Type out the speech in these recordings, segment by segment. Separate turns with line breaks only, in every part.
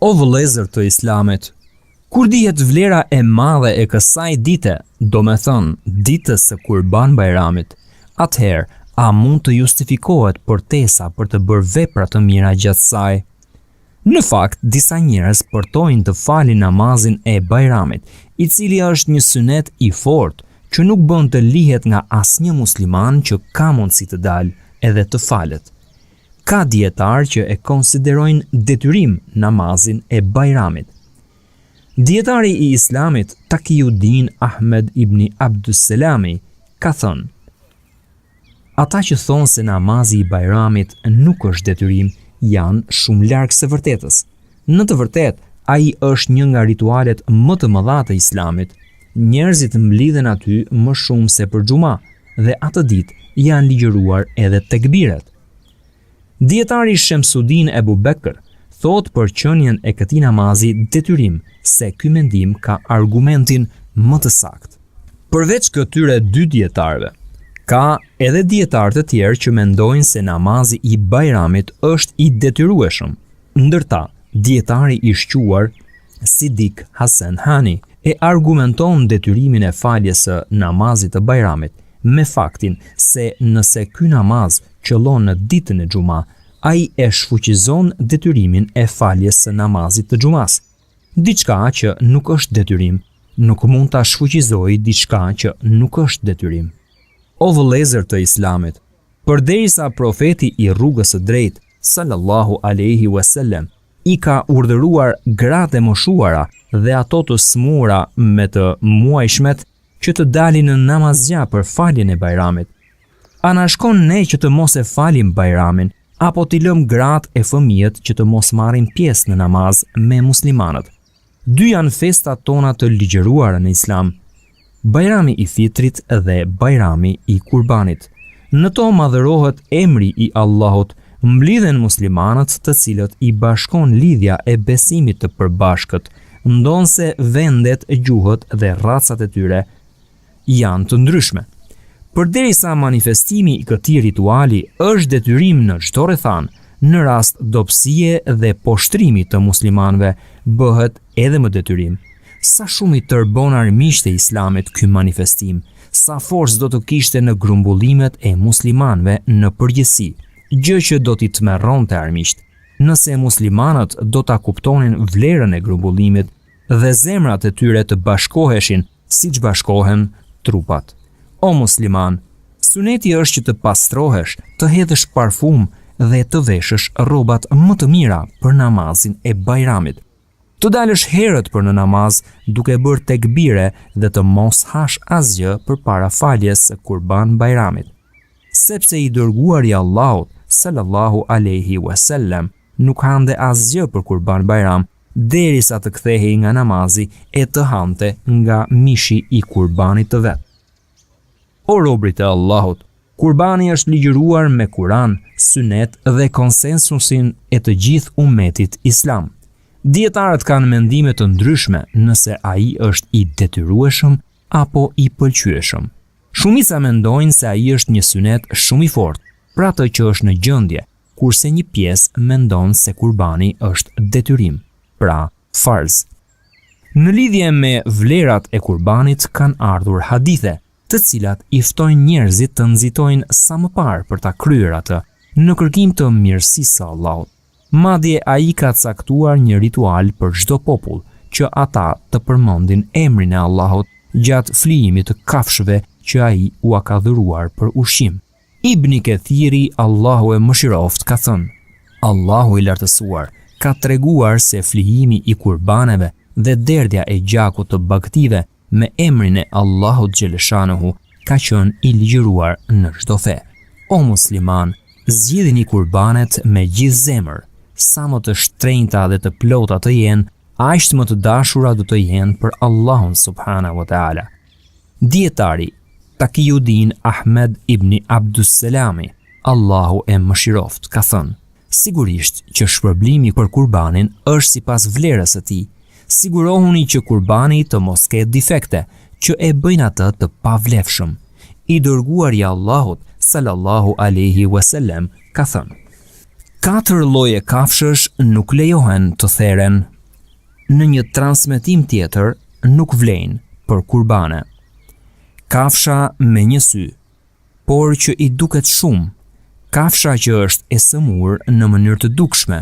O vëllezër të Islamit, kur dihet vlera e madhe e kësaj dite, do me thënë ditës së Kurban Bajramit, atëherë a mund të justifikohet përtesa për të bërë vepra të mira gjatë saj? Në fakt, disa njerëz përtojnë të falin namazin e Bajramit, i cili është një sunet i fortë që nuk bën të lihet nga asnjë musliman që ka mundësi të dalë edhe të falet. Ka dietarë që e konsiderojnë detyrim namazin e Bajramit. Dietari i Islamit Taqiyuddin Ahmed ibn Abdusselami ka thënë: ata që thonë se namazi i Bajramit nuk është detyrim, janë shumë larg së vërtetës. Në të vërtetë, ai është një nga ritualet më të mëdha të Islamit. Njerëzit mblidhen aty më shumë se për xhuma dhe atë ditë janë ligjëruar edhe tekbiret. Dietari Shamsuddin Ebu Bekr thot për qënjen e këtij namazi detyrim se ky mendim ka argumentin më të saktë. Përveç këtyre dy dietarëve, ka edhe dietarë të tjerë që mendojnë se namazi i Bajramit është i detyrueshëm, ndërta dietari i shquar Sidik Hasan Hani e argumenton detyrimin e faljes së namazit të Bajramit me faktin se nëse ky namaz qëllon në ditën e xhuma, ai e shfuqizon detyrimin e faljes së namazit të xhumas. Diçka që nuk është detyrim, nuk mund ta shfuqizojë diçka që nuk është detyrim. O vëllezër të Islamit, përderisa profeti i rrugës së drejtë, sallallahu alaihi wasallam, i ka urdhëruar gratë e moshuara dhe ato të smura me të muajshmet që të dalin në namazgja për faljen e Bajramit. A na shkon ne që të mos e falim Bajramin, apo t'i lëm gratë e fëmijët që të mos marrin pjesë në namaz me muslimanët? Dy janë festat tona të ligjëruara në Islam: Bajrami i Fitrit dhe Bajrami i Kurbanit. Në to madhërohet emri i Allahut, mblidhen muslimanët të cilët i bashkon lidhja e besimit të përbashkët, ndonse vendet, gjuhët dhe racat e tyre janë të ndryshme. Përderisa manifestimi i këtij rituali është detyrim në çdo rrethan, në rast dobësie dhe poshtrimi të muslimanëve bëhet edhe më detyrim. Sa shumë i tërbon armiqtë e Islamit ky manifestim, sa forcë do të kishte në grumbullimet e muslimanëve në përgjithësi, gjë që do t'i tmerronte armiqtë. Nëse muslimanët do ta kuptonin vlerën e grumbullimit dhe zemrat e tyre të bashkoheshin siç bashkohen trupat. O musliman, suneti është që të pastrohesh, të hedhësh parfum dhe të veshësh rrobat më të mira për namazin e Bajramit. Të dalësh herët për në namaz duke bërë tekbire dhe të mos hash asgjë përpara faljes së Kurban Bajramit. Sepse i dërguari i Allahut sallallahu alaihi wasallam nuk hante asgjë për Kurban Bajram derisa të kthehej nga namazi e të hante nga mishi i kurbanit të vet. O robrit e Allahut, Kurbani është ligjëruar me Kur'an, Sunet dhe konsensusin e të gjithë ummetit Islam. Dietarët kanë mendime të ndryshme nëse ai është i detyrueshëm apo i pëlqyeshëm. Shumica mendojnë se ai është një sunet shumë i fortë, për atë që është në gjendje, kurse një pjesë mendon se Kurbani është detyrim, pra farz. Në lidhje me vlerat e Kurbanit kanë ardhur hadithe, të cilat i ftojnë njerëzit të nxitojnë sa më parë për ta kryer atë në kërkim të mirësisë së Allahut. Madje ai ka caktuar një ritual për çdo popull, që ata të përmendin emrin e Allahut gjatë flijimit të kafshëve që ai u ka dhuruar për ushqim. Ibn Kathiri, Allahu e mëshiroft, ka thënë: Allahu i lartësuar ka treguar se flijimi i kurbaneve dhe derdhja e gjakut të bagtive me emrin e Allahut xheleshanuhu ka qenë i ligjëruar në çdo fe. O musliman, zgjidhni kurbanet me gjithë zemër. Sa më të shtrenjta dhe të plota të jenë, aq më të dashura do të jenë për Allahun subhanahu wa taala. Dietari Taqiyuddin Ahmed ibn Abdusselami, Allahu e mëshiroft, ka thënë: sigurisht që shpërblimi për kurbanin është sipas vlerës së tij. Sigurohuni që kurbani të mos ketë defekte që e bëjnë atë të pavlefshëm. I dërguari i Allahut sallallahu alaihi wasallam ka thënë: 4 lloje kafshësh nuk lejohen të theren. Në një transmetim tjetër nuk vlen për kurbane. Kafsha me një sy, por që i duket shumë, kafsha që është e sëmur në mënyrë të dukshme,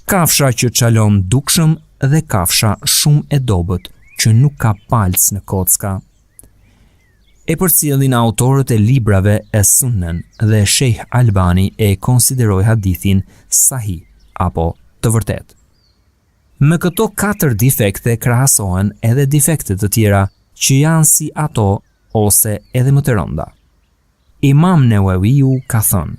kafsha që çalon dukshëm dhe kafsha shumë e dobët që nuk ka palc në kocka. E përcjellin autorët e librave e Sunnen dhe Sheikh Albani e konsideroi hadithin sahih apo të vërtetë. Me këto 4 defekte krahasohen edhe defekte të tjera që janë si ato ose edhe më të rënda. Imam Newawiu ka thënë: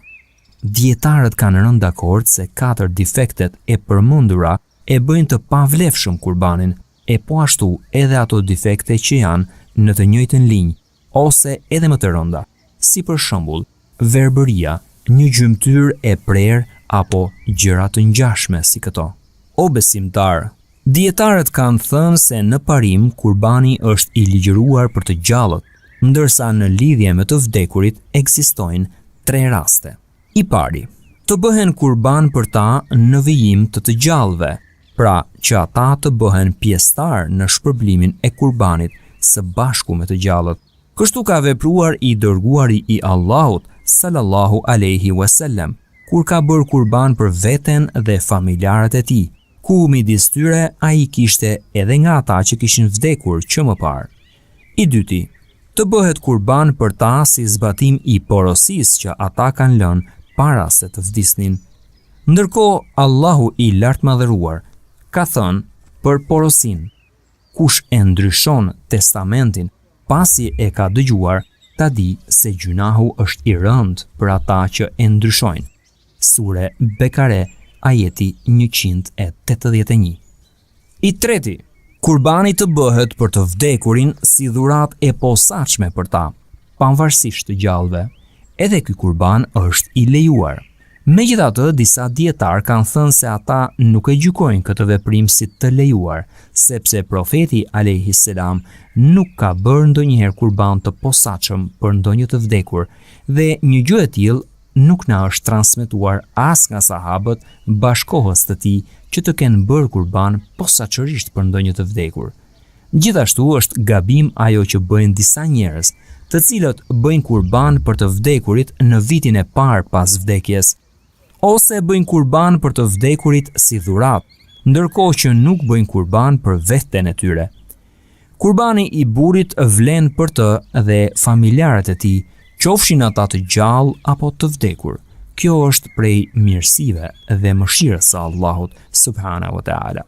dietarët kanë rënë dakord se 4 defektet e përmendura e bëjnë të pavlefshëm kurbanin, e po ashtu edhe ato defekte që janë në të njëjtën linjë ose edhe më të rënda, si për shembull verbëria, një gjymtyr e prerë apo gjëra të ngjashme si këto. O besimtar, dietarët kanë thënë se në parim kurbani është i ligjëruar për të gjallët, ndërsa në lidhje me të vdekurit ekzistojnë 3 raste. I pari, të bëhen kurban për ta në vijim të gjallëve, pra që ata të bëhen pjesëtar në shpërblimin e kurbanit së bashku me të gjallët. Kështu ka vepruar i dërguari i Allahut sallallahu alaihi wasallam kur ka bërë kurban për veten dhe familjarët e tij, ku midis tyre ai kishte edhe nga ata që kishin vdekur që më parë. I dyti, të bëhet kurban për ta si zbatim i porosisë që ata kanë lënë para se të vdisnin. Ndërkohë Allahu i lartmadhëruar ka thënë për porosin: kush e ndryshon testamentin pasi e ka dëgjuar, ta di se gjunahu është i rëndë për ata që e ndryshojnë. Sure Bekare, ajeti 181. I treti, kurbani të bëhet për të vdekurin si dhurat e posaçme për ta, pavarësisht të gjallëve. Edhe ky kurban është i lejuar. Megjithatë, disa dietar kanë thënë se ata nuk e gjykojnë këtë veprim si të lejuar, sepse profeti alayhi salam nuk ka bërë ndonjëherë kurban të posaçëm për ndonjë të vdekur, dhe një gjë e tillë nuk na është transmetuar as nga sahabët bashkohës të tij që të kenë bërë kurban posaçërisht për ndonjë të vdekur. Gjithashtu është gabim ajo që bëjnë disa njerëz, të cilët bëjnë kurban për të vdekurit në vitin e parë pas vdekjes, ose bëjnë kurban për të vdekurit si dhurat, ndërkohë që nuk bëjnë kurban për veten e tyre. Kurbani i burrit vlen për të dhe familjarët e tij, qofshin ata të gjallë apo të vdekur. Kjo është prej mirësive dhe mëshirës së Allahut subhanahu wa taala.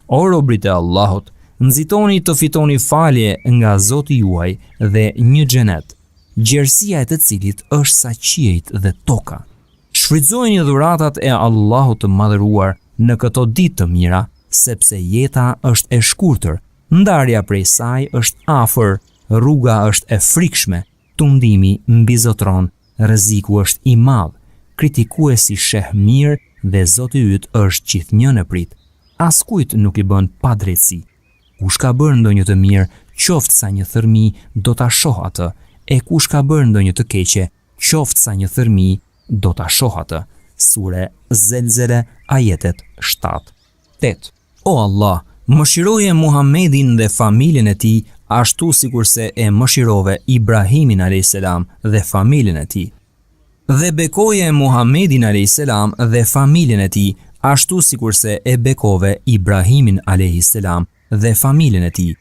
O robrit e Allahut, nxitoni të fitoni falje nga Zoti juaj dhe një xhenet, gjerësia e të cilit është sa qiejt dhe toka. Shfrytëzojeni dhuratat e Allahut të madhëruar në këto ditë të mira, sepse jeta është e shkurtër, ndarja prej saj është afër, rruga është e frikshme, tundimi mbizotron, rreziku është i madh, kritikuesi sheh mirë dhe Zoti yt është gjithnjë në prit. Askujt nuk i bën padrejtësi. Kush ka bërë ndonjë të mirë, qoftë sa një thërmi, do ta shoh atë, e kush ka bërë ndonjë të keqe, qoftë sa një thërmi, do ta shoh atë. Sure Zelzele, ajetet 7-8. O Allah, mëshiroje Muhammedin dhe familjen e tij ashtu sikurse e mëshirove Ibrahimin a.s. dhe familjen e tij. Dhe bekoje Muhammedin a.s. dhe familjen e tij ashtu sikurse e bekove Ibrahimin a.s. dhe familjen e tij.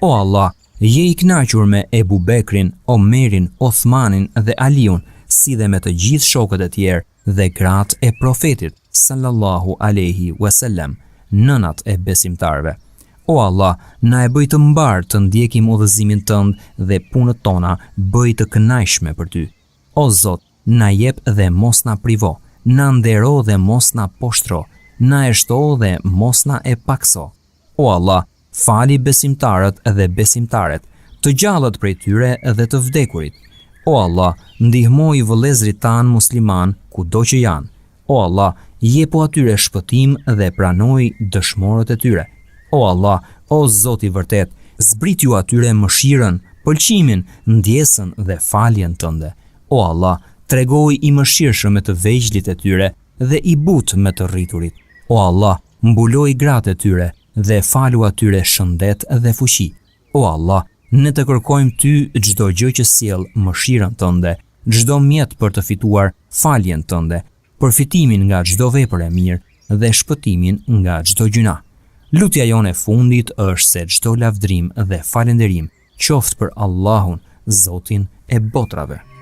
O Allah, je i kënaqur me Ebu Bekrin, Omerin, Othmanin dhe Aliun, si dhe me të gjithë shokët e tjerë dhe gratë e profetit sallallahu alaihi wasallam, nënat e besimtarve. O Allah, na e bëj të mbar të ndjekim udhëzimin tënd dhe punët tona bëj të kënaqshme për ty. O Zot, na jep dhe mos na privo, na ndero dhe mos na poshtro, na e shto dhe mos na e pakso. O Allah, fali besimtarët dhe besimtaret, të gjallët prej tyre dhe të vdekurit. O Allah, ndihmoj vëllezërit tan musliman kudo që janë. O Allah, jepo atyre shpëtim dhe pranoj dëshmorët e tyre. O Allah, o Zoti i vërtet, zbrit ju atyre mëshirën, pëlqimin, ndjesën dhe faljen tënde. O Allah, tregoj i mëshirshëm me të vegjëlit e tyre dhe i butë me të rriturit. O Allah, mbuloj gratë e tyre dhe falu atyre shëndet dhe fuqi. O Allah, ne të kërkojmë ty çdo gjë që sjell mëshirën tënde, çdo mjet për të fituar faljen tënde, përfitimin nga çdo vepër e mirë dhe shpëtimin nga çdo gjuna. Lutja jone e fundit është se çdo lavdrim dhe falënderim qoftë për Allahun, Zotin e botrave.